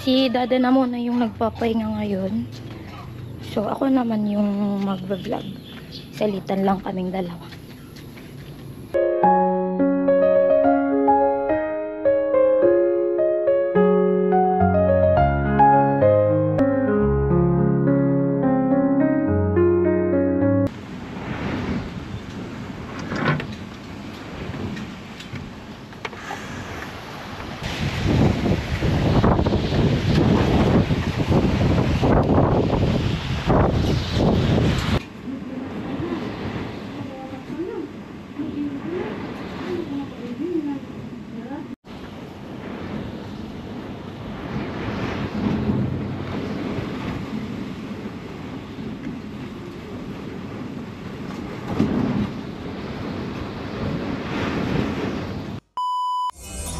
Si Dada na muna yung nagpapahinga ngayon. So, ako naman yung mag-vlog. Salitan lang kaming dalawa.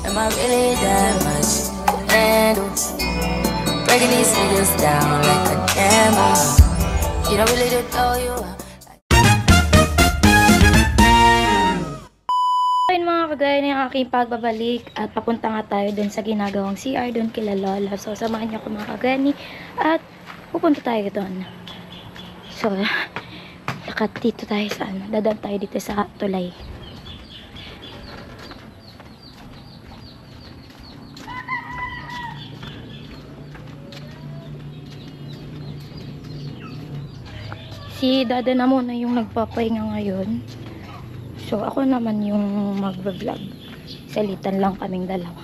Am I really that much to handle? Breaking these niggas down like a camera. You don't really know you. Ayun mga kagaya ng aking pagbabalik at papunta nga tayo dun sa ginagawang CR dun kila Lola. So, samahan niyo ako mga kagani at pupunta tayo dun. So, dito tayo sa dadaan tayo dito sa tulay. Si Dada na muna yung nagpapahinga ngayon. So, ako naman yung mag-vlog. Salitan lang kaming dalawa.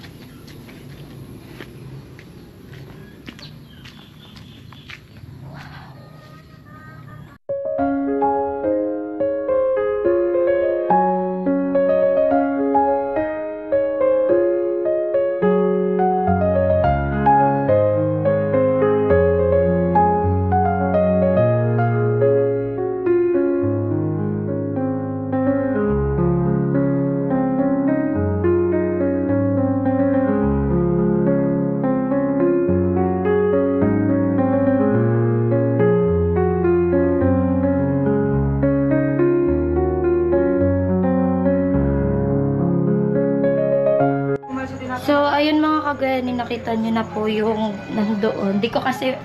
So, ayun mga kagani, nakita nyo na po yung nandoon. Di ko kasi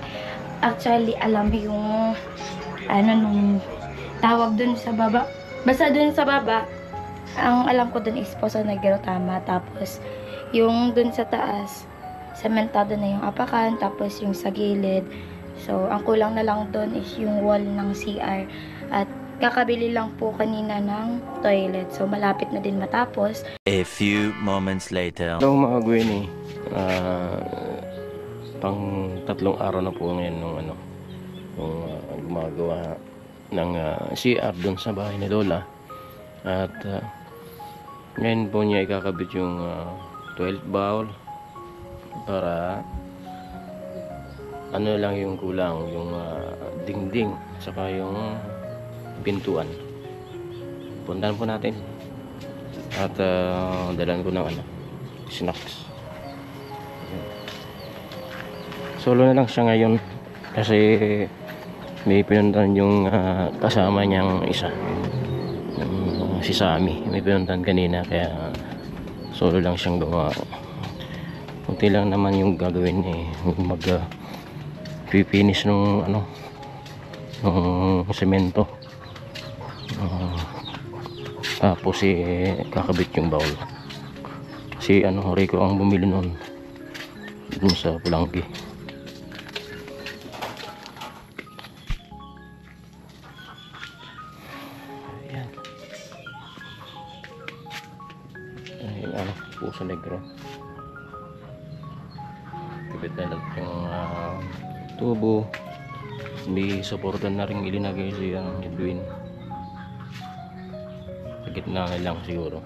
actually alam yung nung tawag dun sa baba. Basta dun sa baba, ang alam ko dun is Poso Negro, tama. Tapos, yung dun sa taas, sementado na yung apakan. Tapos, yung sa gilid. So, ang kulang na lang dun is yung wall ng CR. At kakabili lang po kanina ng toilet. So, malapit na din matapos. A few moments later. Hello mga Gwenny. Pang 3 araw na po ngayon nung gumagawa ng CR doon sa bahay ni Lola. At ngayon po niya ikakabit yung toilet bowl para ano lang yung kulang, yung dingding saka yung pintuan. Puntahan po natin at dalan ko ng snacks. Solo na lang siya ngayon kasi may pinuntahan yung kasama niyang isa, si Sammy. May pinuntahan kanina kaya solo lang siyang gumawa. Kunti lang naman yung gagawin mag finish nung nung semento. Tapos kakabit yung bowl. Si Rico ang bumili noon dun sa Pulangki. Ayan. Ayun, Poso Negro. Kabit na lang yung tubo. May supportan na rin ilinagay si Edwin. Sa gitna na lang siguro.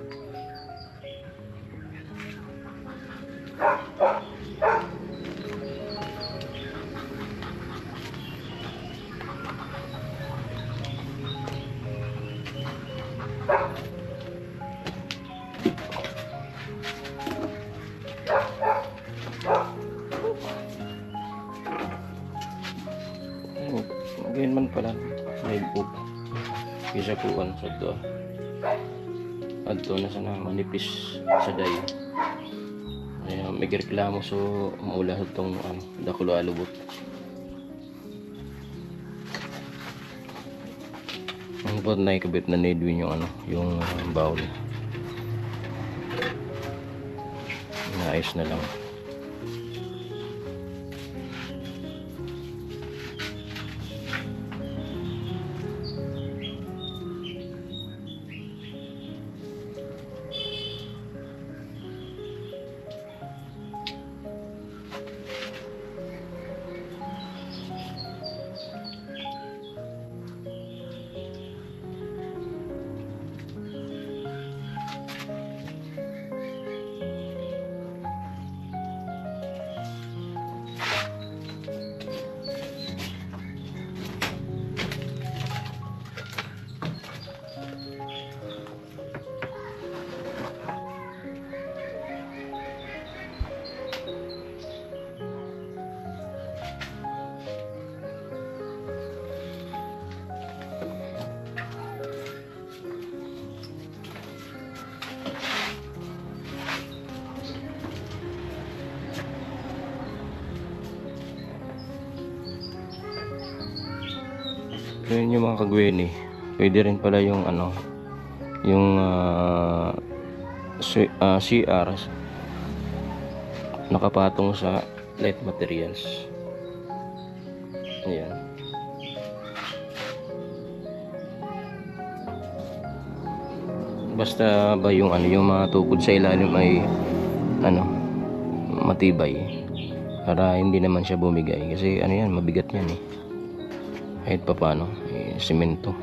Ngayon man pala may book isa kuan sa to adto na sana manipis sa dayo Kaya may reklamo so mula sa itong dakulo alubot. Ang po na ikabit na Edwin yung yung bowl. Naayos na lang. Yun yung mga kagweni. Pwede rin pala yung yung CR nakapatong sa light materials. Ayan. Basta ba yung yung mga tukod sa ilalim ay matibay para hindi naman siya bumigay kasi yan, mabigat yan kahit pa paano semento.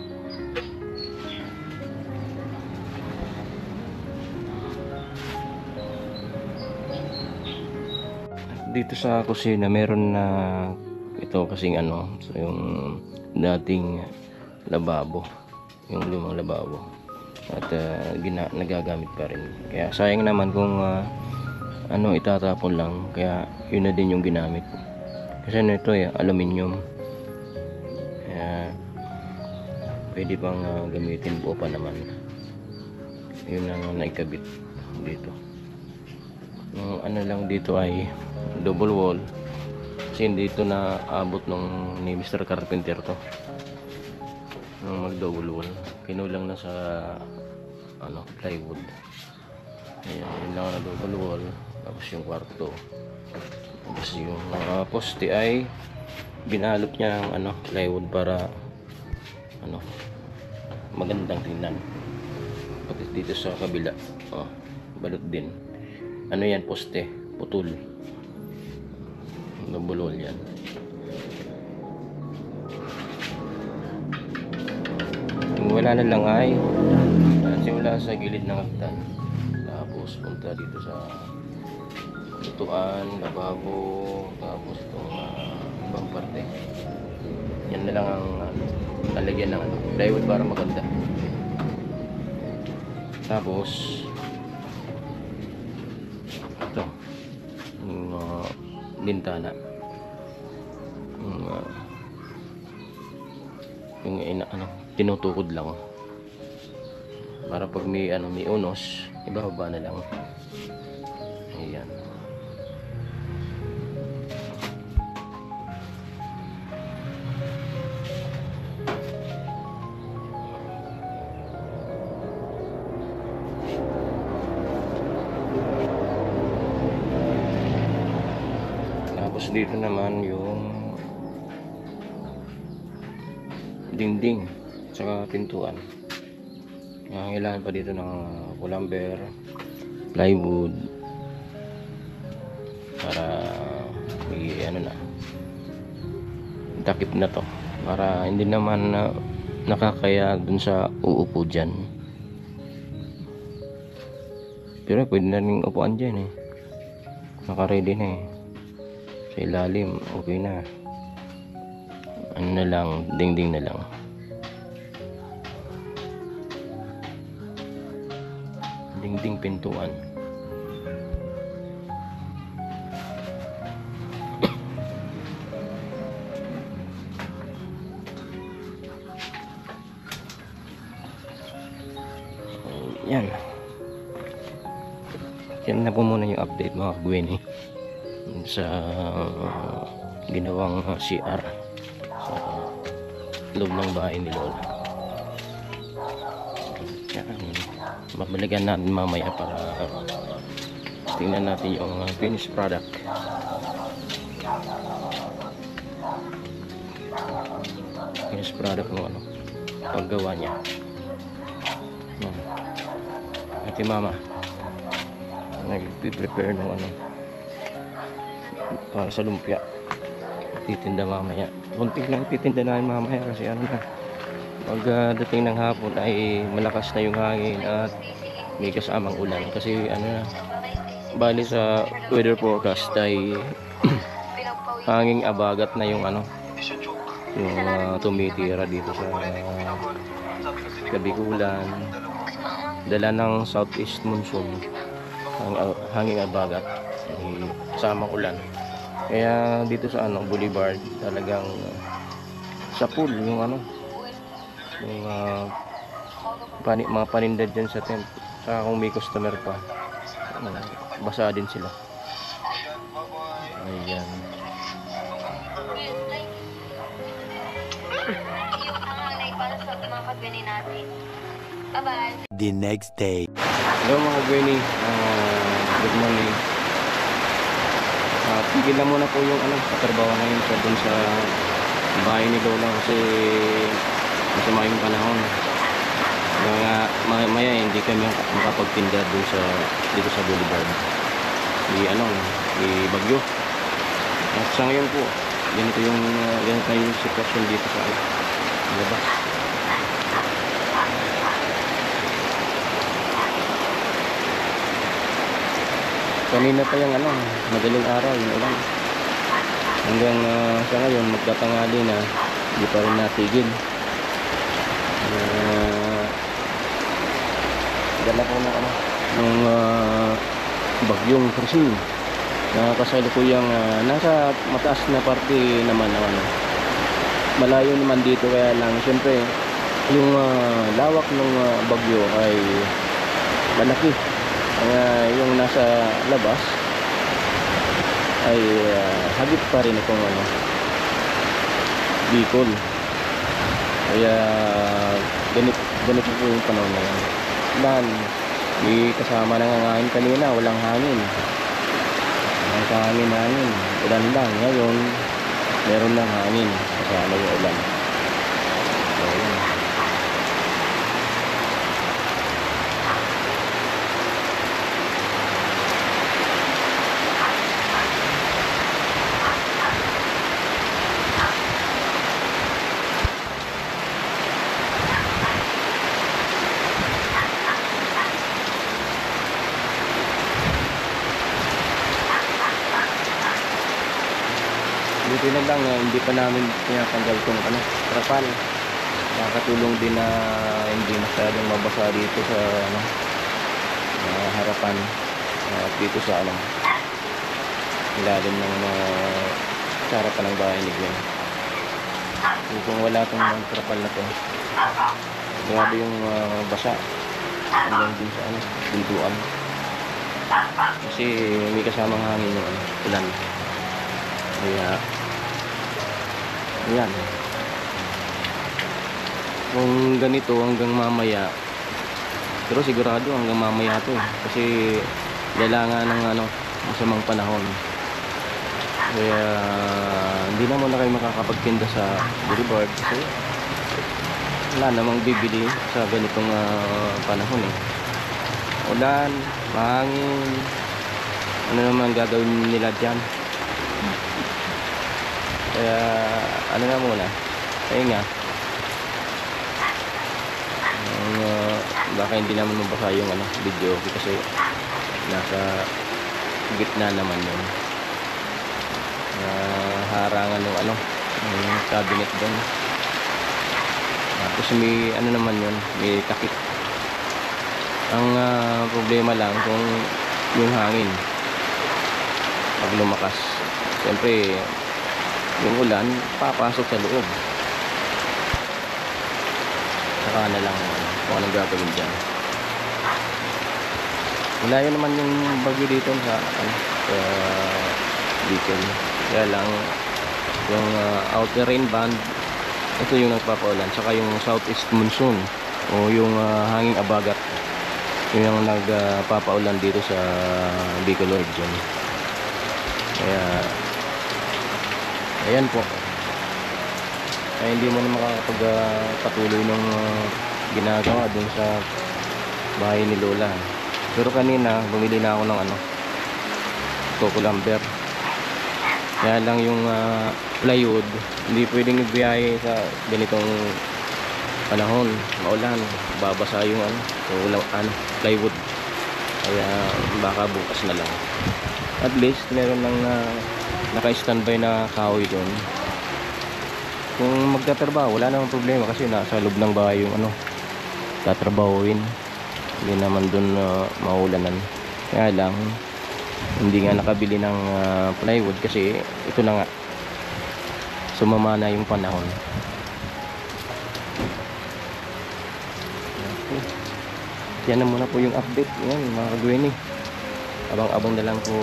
Dito sa kusina meron na ito kasing so yung dating lababo, yung lumang lababo at nagagamit pa rin, kaya sayang naman kung itatapon lang, kaya yun na din yung ginamit kasi ito aluminium. Pwede pang gamitin, buo pa naman. Yun ang naikabit dito. Yung lang dito ay double wall kasi hindi ito na abot ni Mr. Carpenter to nung mag double wall, kinulang na sa plywood. Ayan, yun lang na double wall. Tapos yung kwarto, tapos yung poste ay binalot niya ng plywood para magandang tingnan. Pati dito sa kabila balot din. Yan, poste putol, nabulol yan. Wala na lang ay simula sa gilid ng hagdan, tapos punta dito sa lutuan, lababo, tapos itong ibang parte. Yan na lang ang lalagyan ng plywood para maganda. Tapos ito yung bintana, yung tinutukod lang para pag may unos, ibababa na lang. Ayan. Tapos dito naman yung dingding saka pintuan. Kailangan pa dito ng culamber, plywood para may takip na to, para hindi naman nakakaya dun sa uupo dyan. Pero pwede na rin upuan dyan naka-ready na sa ilalim, okay na. Na lang, dingding na lang. Dingding pintuan. Yan. Yan na po muna yung update mga kagwini sa ginawang CR sa loob ng bahay ni Lola. Yan, babalikan natin mamaya para tingnan natin yung finished product. Finished product ng ano, paggawa niya. Ate mama nag-prepare ng ano para sa lumpia. Titinda mamaya. Kunti lang titinda namin mamaya kasi ano na, pag dating ng hapon ay malakas na yung hangin at may kasamang ulan kasi ano na, bali sa weather forecast ay hanging abagat na yung ano, yung tumitira dito sa Kabikulan, dala ng southeast monsoon, hanging abagat, kasamang ulan. Kaya dito sa ano, Boulevard talagang sa pool yung ano, yung mga paninda dyan sa tent. Saka kung may customer pa, basa din sila. Ayan. The next day. Hello mga Gwenny, good morning. Tigil na muna po yung ano, katrabaho ngayon sa dun sa bahay ni Lola kasi masama yung panahon. Maya hindi kami makapagtinda dun sa dito sa Boulevard. Di bagyo. At sa ngayon po, ganito yung sitwasyon dito sa labas. Kanina pa yung ano, madaling araw yung ulan. Hanggang sa ngayon magtatangali na, hindi pa rin natigil. Dala ko ng ano, ng bagyong Krising. Kasalukuyang nasa mataas na parte naman ng ano. Malayo naman dito, kaya lang siyempre yung lawak ng bagyo ay malaki. Kaya yung nasa labas ay hagip pa rin itong ano, Bicol. Kaya ganito po yung panahon na yan. Ulan, di kasama ng hangin kanina, walang hangin. Walang hangin. Ulan lang. Ngayon, meron ng hangin kasama yung ulan. So, yun. Buti na lang hindi pa namin tinatanggal itong ano, trapal. Nakakatulong din na hindi masyadong mabasa dito sa ano, harapan at dito sa ano, ilalim ng harapan ng bahay ni Gwen. Kung wala itong trapal na to, grabe yung basa hanggang din sa ano, bintuan. Kasi may kasamang hangin yung ano, ulan. Kaya ayan, kung ganito hanggang mamaya, pero sigurado hanggang mamaya to kasi kailangan ng ano, masamang panahon. Kaya hindi na muna kayo makakapagtinda sa Boulevard kasi wala namang bibili sa ganitong panahon eh. Ulan, mahangin, ano naman gagawin nila dyan. Kaya ano na muna, ayun nga, baka hindi naman mabasa yung ano, video kasi nasa gitna naman yun, harangan ng ano, yung cabinet doon. Tapos may ano naman yun, may takip. Ang problema lang kung yung hangin pag lumakas, siyempre yung ulan papasok sa loob. Saka na lang kung anong gagawin dyan. Malayo naman yung bagyo dito sa Bicol. Kaya lang yung outer rain band, ito yung nagpapaulan. Saka yung southeast monsoon o yung hanging abagat, yun yung nagpapaulan dito sa Bicol region. Kaya ayan po, ay hindi mo na makakapagpatuloy ng ginagawa dun sa bahay ni Lola. Pero kanina bumili na ako ng coco lumber. Kaya lang yung plywood hindi pwedeng ibiyahe sa ganitong panahon, maulan, babasa yung plywood. Kaya baka bukas na lang. At least meron lang naka-standby na kahoy doon. Kung magtatrabaho wala namang problema kasi nasa loob ng bahay yung tatrabahuin. Hindi naman doon maulanan. Kaya lang hindi nga nakabili ng plywood kasi ito na nga, sumama na yung panahon. Okay. Yan na muna po yung update. Yan mga kagwini, abang-abang na lang po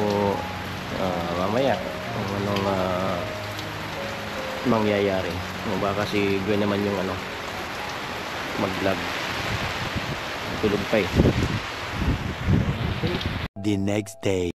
mamaya kung anong mangyayari. Baka si Gwen naman yung mag-vlog, tulog pa eh. The next day.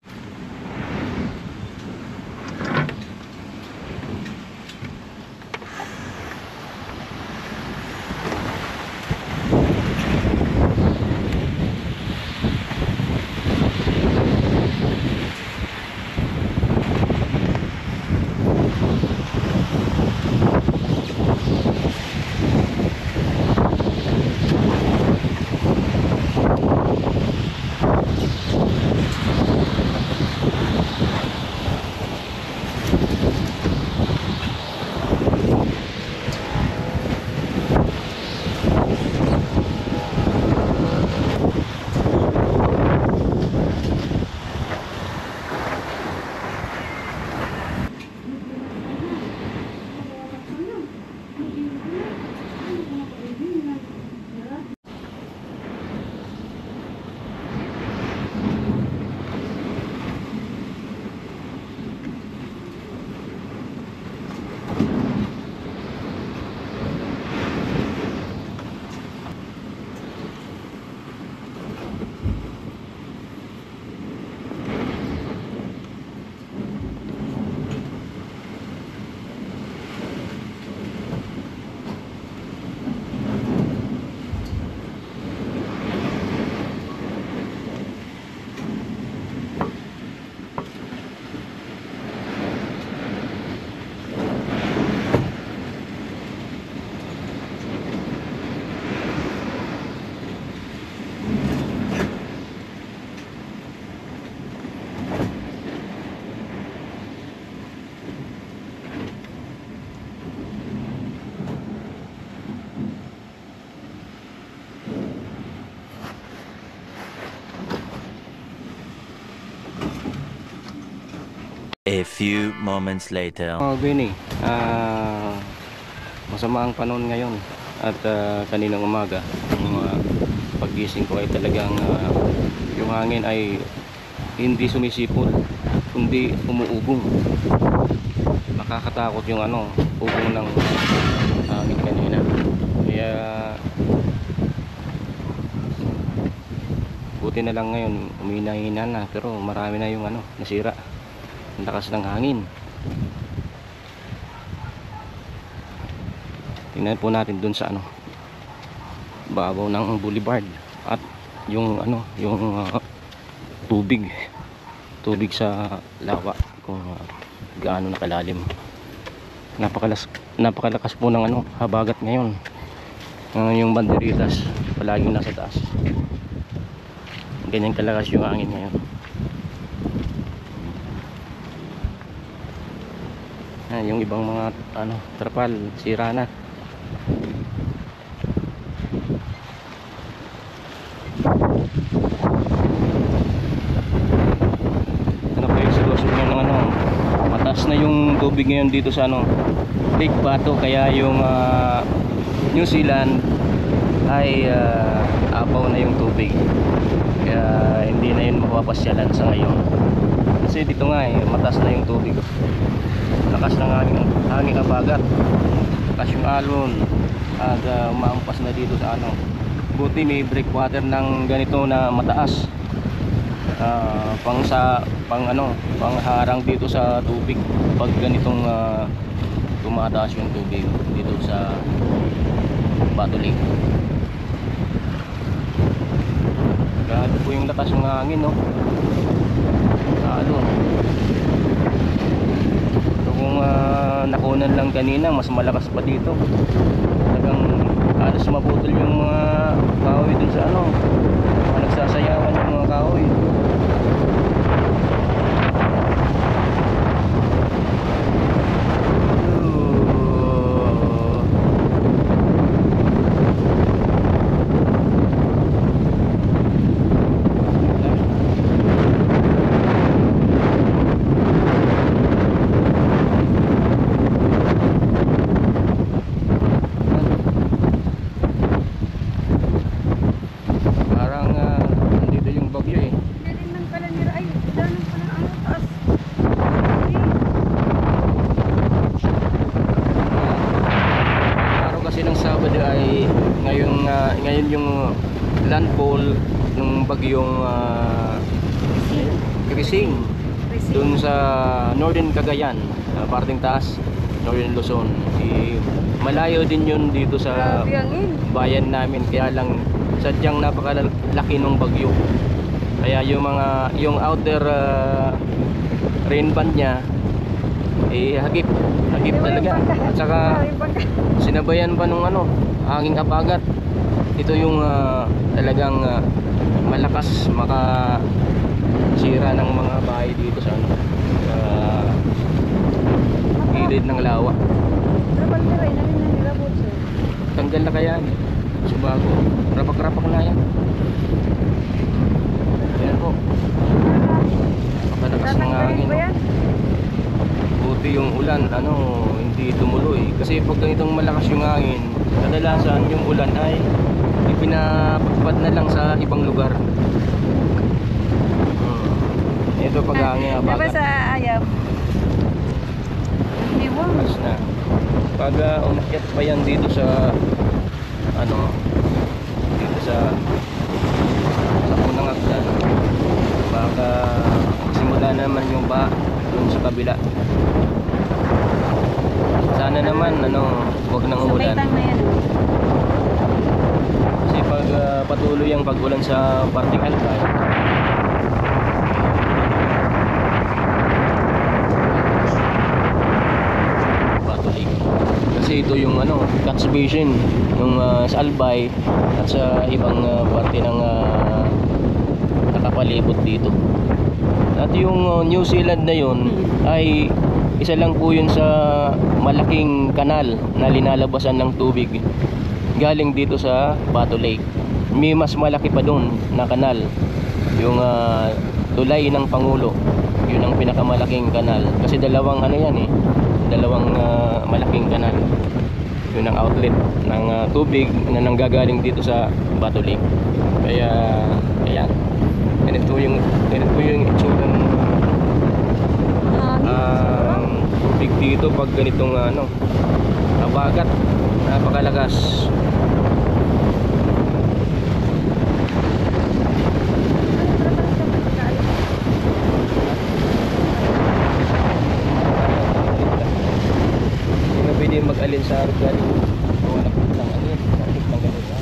A few moments later. Benny, masama ang panahon ngayon at kaninang umaga paggising ko ay talagang yung hangin ay hindi sumisipol kundi umuugong. Nakakatakot yung ugong ng hangin kanina. Kaya buti na lang ngayon umina-hina na, pero marami na yung nasira. Ang lakas ng hangin. Tingnan po natin dun sa babaw ng boulevard at yung yung tubig sa lawa kung gaano nakalalim. Napakalakas po ng habagat ngayon. Yung banderitas palaging nasa taas. Ganyan kalakas yung hangin ngayon. Yung ibang mga trapal sira na. Ano pa yung sitwasyon ngayon ng mataas na yung tubig ngayon dito sa Lake Bato, kaya yung New Zealand ay apaw na yung tubig, kaya hindi na yun mapapasyalan sa ngayon. Kasi dito nga mataas na yung tubig, lakas ng hangin kabagat, lakas yung alon at umaampas na dito sa ano. Buti may breakwater ng ganito na mataas, pangharang dito sa tubig pag ganitong tumataas yung tubig dito sa Bato Lake. Grabe po yung lakas ng hangin, no? Lalo kung nakunan lang kanina, mas malakas pa dito. Talagang halos maputol yung mga kahoy dun sa ano, nagsasayawan yung mga kahoy. Ngayon yung landfall ng bagyong Krising dun sa Northern Cagayan, parting taas, Northern Luzon. Malayo din yun dito sa bayan namin, kaya lang sadyang napakalaki ng bagyo. Kaya yung outer rain band niya hagip talaga. At saka sinabayan pa nung hangin kabagat. Ito yung talagang malakas makasira ng mga bahay dito sa gilid ng lawa. Tanggal na kaya subago, rapak-rapak na yan. Yan po, napakalakas ng hangin. Buti yung ulan hindi tumuloy, kasi pag ganitong malakas yung hangin, kadalasan yung ulan ay ipinapagpad na lang sa ibang lugar. Ito pag hangin Diba sa Ayam? mas na pag umakyat pa yan dito sa dito sa unang akdan, baka simula naman yung dun sa kabila. Sana naman huwag nang umulan. Kasi pag patuloy ang pag-ulan sa parting Albay, Bato Lake. Kasi ito yung catch basin yung sa Albay at sa ibang parte ng nakapalibot dito. At yung New Zealand na yun ay isa lang po yun sa malaking kanal na linalabasan ng tubig galing dito sa Bato Lake. May mas malaki pa doon na kanal, yung Tulay ng Pangulo. Yun ang pinakamalaking kanal, kasi dalawang dalawang malaking kanal. Yun ang outlet ng tubig na nanggagaling dito sa Bato Lake. Kaya ayan, ganito yung itsura ng tubig dito pag ganitong kabagat, napakalakas. Hindi na pwede mag-alin sa argan. Wala ko lang sakit ng ganito.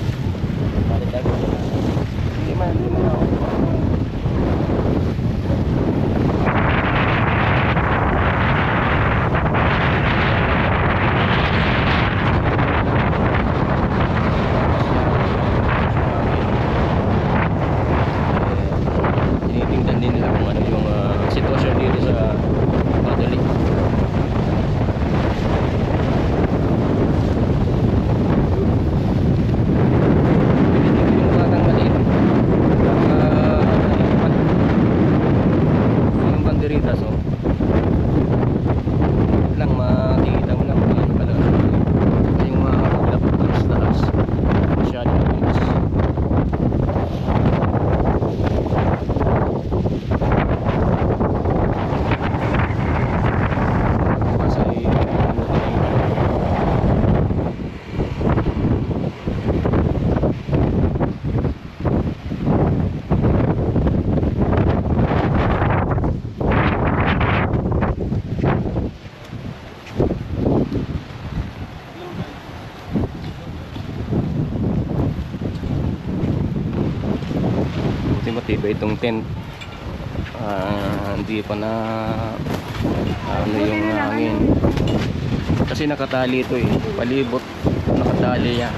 Hindi man ako. iba itong tent. Hindi pa na ano yung hangin. Kasi nakatali ito eh. Palibot. Nakatali yan.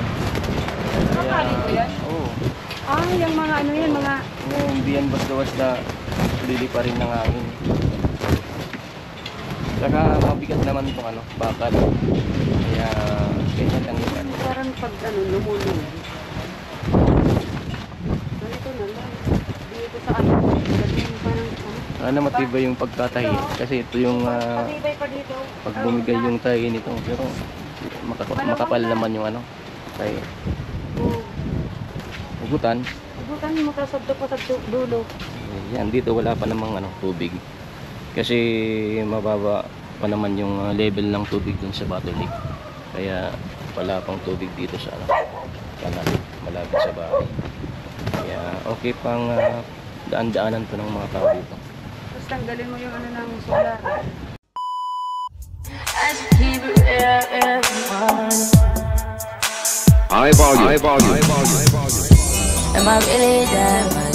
Nakatali ko yan? Oo. Yung mga ano yan, mga... Hindi yan basta-basta lili pa rin ng hangin. Saka mabigat naman itong ano, bakal. Kaya ganyan lang yun. Parang pag ano, lumulong. Ganito na lang. Dito sa ano, Sana matibay yung pagkatahi. Kasi ito yung patibay pa dito. pag bumigay yung tahi nito. Pero makapal naman yung ano, tahi. Ugutan. Ugutan mo kasabdo pa sa dulo. Yan, dito wala pa namang ano, tubig. Kasi mababa pa naman yung level ng tubig dun sa Bato Lake. Kaya wala pang tubig dito sa ano, malapit sa bahay. Kaya okay pang daan-daanan to ng mga tao dito. Tapos tanggalin mo yung ano ng solar. I just keep it real, everyone. High volume. Am I really that much?